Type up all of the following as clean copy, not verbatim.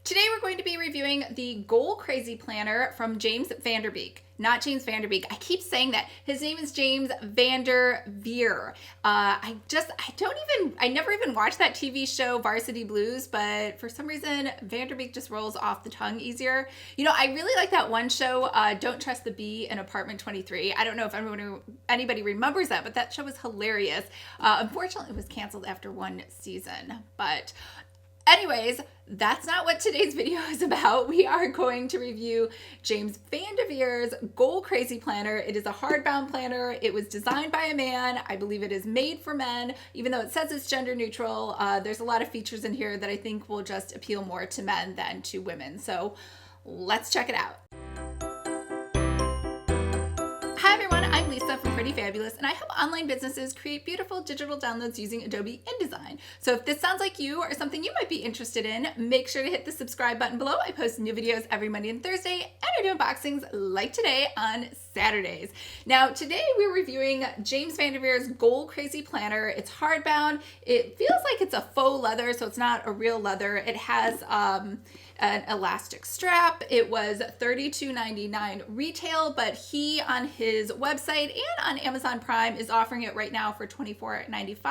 Today we're going to be reviewing the Goal Crazy Planner from James Vanderbeek. Not James Vanderbeek. I keep saying that. His name is James Vanderveer. I never even watched that TV show Varsity Blues, but for some reason Vanderbeek just rolls off the tongue easier. You know, I really like that one show, Don't Trust the Bee in Apartment 23. I don't know if anybody remembers that, but that show was hilarious. Unfortunately, it was canceled after one season, but anyways, that's not what today's video is about. We are going to review James Vanderveer's Goal Crazy Planner. It is a hardbound planner. It was designed by a man. I believe it is made for men. Even though it says it's gender neutral, there's a lot of features in here that I think will just appeal more to men than to women. So let's check it out. Hi everyone, I'm Lisa from Pretty Fabulous, and I help online businesses create beautiful digital downloads using Adobe InDesign. So if this sounds like you or something you might be interested in, make sure to hit the subscribe button below. I post new videos every Monday and Thursday, and I do unboxings like today on Saturdays. Now today we're reviewing James Vanderveer's Goal Crazy Planner. It's hardbound. It feels like it's a faux leather, so it's not a real leather. It has an elastic strap. It was $32.99 retail, but he on his website and on Amazon Prime is offering it right now for $24.95.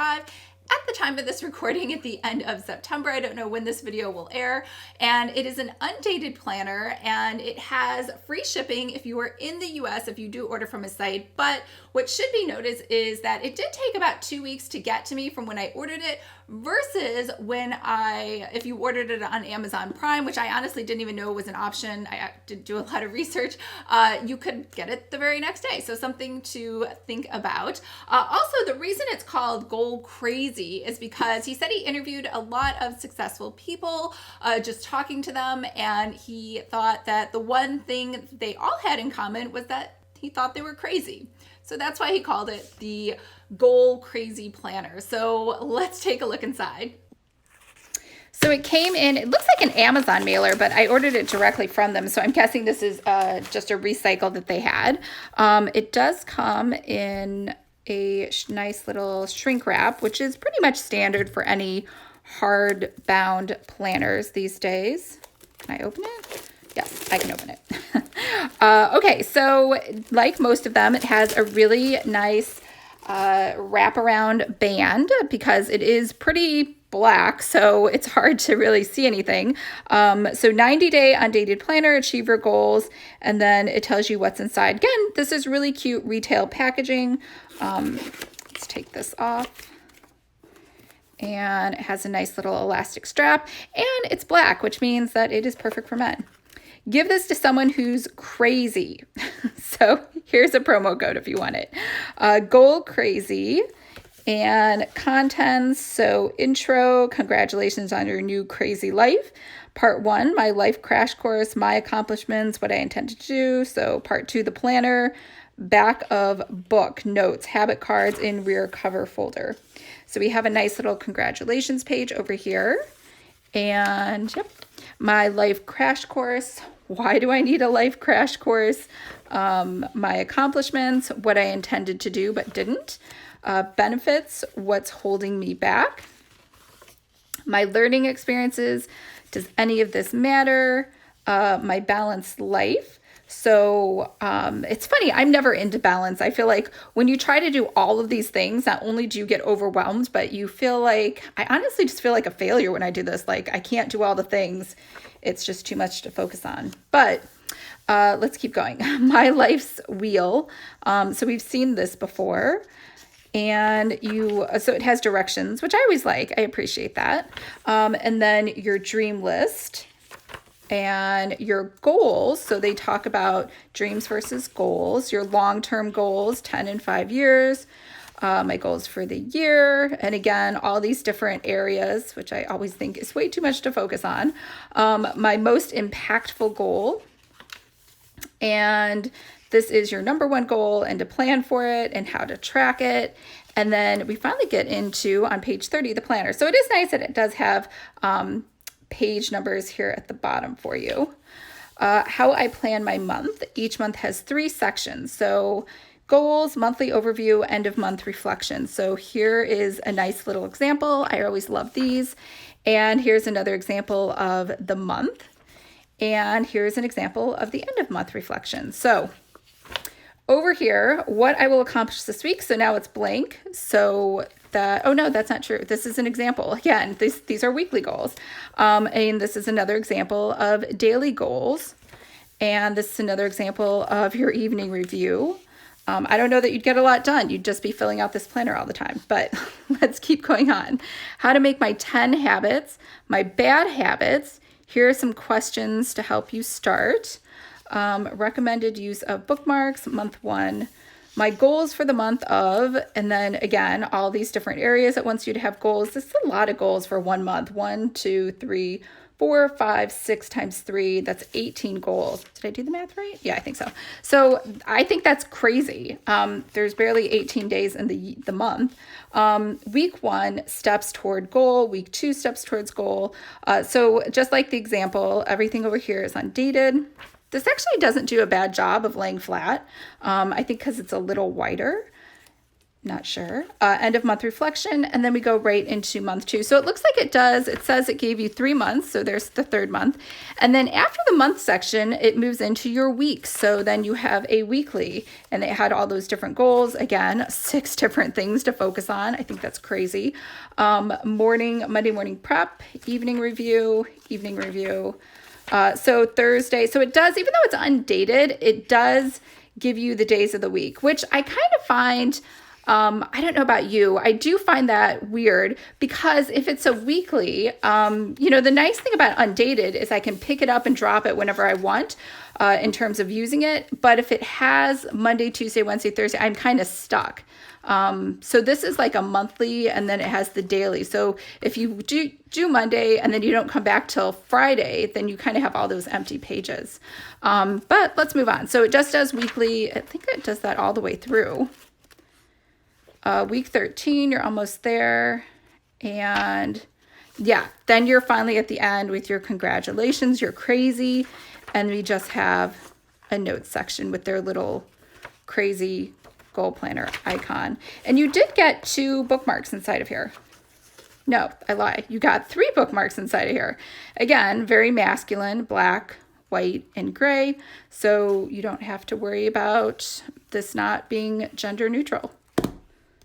At the time of this recording at the end of September. I don't know when this video will air. And it is an undated planner, and it has free shipping if you are in the US, if you do order from a site. But what should be noticed is that it did take about 2 weeks to get to me from when I ordered it versus if you ordered it on Amazon Prime, which I honestly didn't even know was an option. I did do a lot of research. You could get it the very next day. So something to think about. Also, the reason it's called Goal Crazy is because he said he interviewed a lot of successful people, just talking to them, and he thought that the one thing they all had in common was that he thought they were crazy. So that's why he called it the Goal Crazy Planner. So let's take a look inside. So it came in, it looks like an Amazon mailer, but I ordered it directly from them. So I'm guessing this is just a recycle that they had. It does come in a nice little shrink wrap, which is pretty much standard for any hard-bound planners these days. Can I open it? Yes, I can open it. Okay, so like most of them, it has a really nice wraparound band because it is pretty black, so it's hard to really see anything. So 90-day undated planner, achieve your goals, and then it tells you what's inside. Again, this is really cute retail packaging. Let's take this off. And it has a nice little elastic strap, and it's black, which means that it is perfect for men. Give this to someone who's crazy. So here's a promo code if you want it. Goal Crazy. And contents, so intro, congratulations on your new crazy life. Part 1, my life crash course, my accomplishments, what I intend to do. So part 2, the planner, back of book, notes, habit cards in rear cover folder. So we have a nice little congratulations page over here. And yep, my life crash course. Why do I need a life crash course? My accomplishments, what I intended to do but didn't. Benefits, what's holding me back, my learning experiences, does any of this matter, my balanced life. So it's funny, I'm never into balance. I feel like when you try to do all of these things, not only do you get overwhelmed, but you feel like, I honestly just feel like a failure when I do this. Like I can't do all the things. It's just too much to focus on. But let's keep going. My life's wheel. So we've seen this before. And so it has directions, which I always like. I appreciate that. And then your dream list and your goals. So they talk about dreams versus goals, your long-term goals, 10 and 5 years, my goals for the year. And again, all these different areas, which I always think is way too much to focus on. My most impactful goal. And this is your number one goal and to plan for it and how to track it. And then we finally get into, on page 30, the planner. So it is nice that it does have page numbers here at the bottom for you. How I plan my month. Each month has 3 sections. So goals, monthly overview, end of month reflection. So here is a nice little example. I always love these. And here's another example of the month. And here's an example of the end of month reflection. So over here, what I will accomplish this week. So now it's blank. So that, oh no, that's not true. This is an example. Again, these are weekly goals. And this is another example of daily goals. And this is another example of your evening review. I don't know that you'd get a lot done. You'd just be filling out this planner all the time, but let's keep going on. How to make my 10 habits, my bad habits. Here are some questions to help you start. Recommended use of bookmarks, month 1, my goals for the month of, and then again, all these different areas that wants you to have goals. This is a lot of goals for 1 month. 1, 2, 3, 4, 5, 6 times 3, that's 18 goals. Did I do the math right? Yeah, I think so. So I think that's crazy. There's barely 18 days in the month. Week 1, steps toward goal. Week 2, steps towards goal. So just like the example, everything over here is undated. This actually doesn't do a bad job of laying flat. I think because it's a little wider. Not sure. End of month reflection, and then we go right into month 2. So it looks like it does. It says it gave you 3 months, so there's the 3rd month. And then after the month section, it moves into your weeks. So then you have a weekly, and it had all those different goals. Again, 6 different things to focus on. I think that's crazy. Monday morning prep, evening review. So Thursday. So it does, even though it's undated, it does give you the days of the week, which I kind of find, I don't know about you, I do find that weird because if it's a weekly, the nice thing about undated is I can pick it up and drop it whenever I want in terms of using it. But if it has Monday, Tuesday, Wednesday, Thursday, I'm kind of stuck. So this is like a monthly and then it has the daily. So if you do Monday and then you don't come back till Friday, then you kind of have all those empty pages. But let's move on. So it just does weekly. I think it does that all the way through. Week 13, you're almost there. And yeah, then you're finally at the end with your congratulations, you're crazy. And we just have a notes section with their little crazy goal planner icon. And you did get 2 bookmarks inside of here. No, I lied. You got 3 bookmarks inside of here. Again, very masculine, black, white, and gray. So you don't have to worry about this not being gender neutral.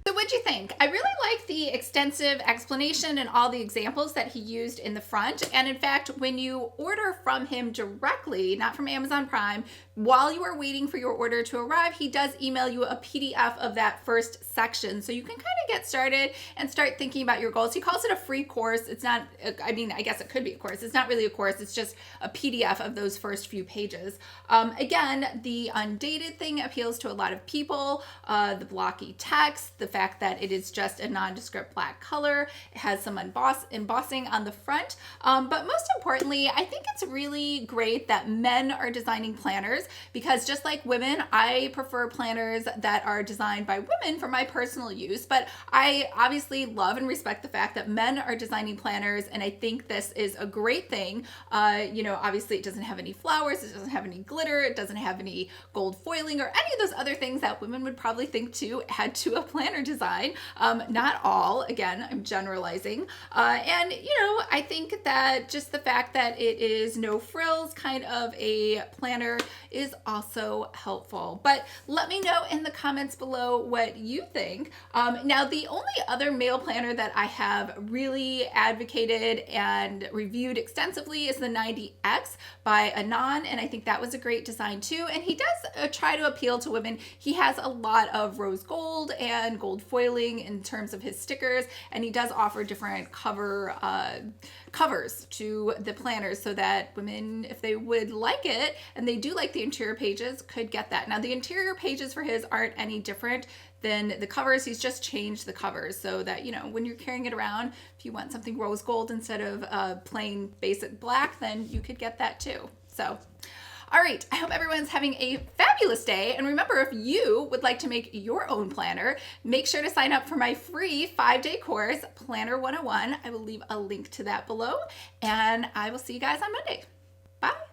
So what'd you think? I really like the extensive explanation and all the examples that he used in the front. And in fact, when you order from him directly, not from Amazon Prime, while you are waiting for your order to arrive, he does email you a PDF of that first section. So you can kind of get started and start thinking about your goals. He calls it a free course. It's not, I mean, I guess it could be a course. It's not really a course. It's just a PDF of those first few pages. Again, the undated thing appeals to a lot of people. The blocky text, the fact that it is just a nondescript black color. It has some embossing on the front. But most importantly, I think it's really great that men are designing planners because just like women, I prefer planners that are designed by women for my personal use. But I obviously love and respect the fact that men are designing planners. And I think this is a great thing. Obviously it doesn't have any flowers. It doesn't have any glitter. It doesn't have any gold foiling or any of those other things that women would probably think to add to a planner design. Not all, again, I'm generalizing. I think that just the fact that it is no frills kind of a planner is also helpful. But let me know in the comments below what you think. Now, the only other male planner that I have really advocated and reviewed extensively is the 90X by Anon, and I think that was a great design too. And he does try to appeal to women. He has a lot of rose gold and gold foiling in terms of his stickers, and he does offer different covers to the planners so that women, if they would like it and they do like the interior pages, could get that. Now the interior pages for his aren't any different than the covers. He's just changed the covers so that, when you're carrying it around, if you want something rose gold instead of plain basic black, then you could get that too. So all right, I hope everyone's having a fabulous day. And remember, if you would like to make your own planner, make sure to sign up for my free 5-day course, Planner 101. I will leave a link to that below, and I will see you guys on Monday. Bye.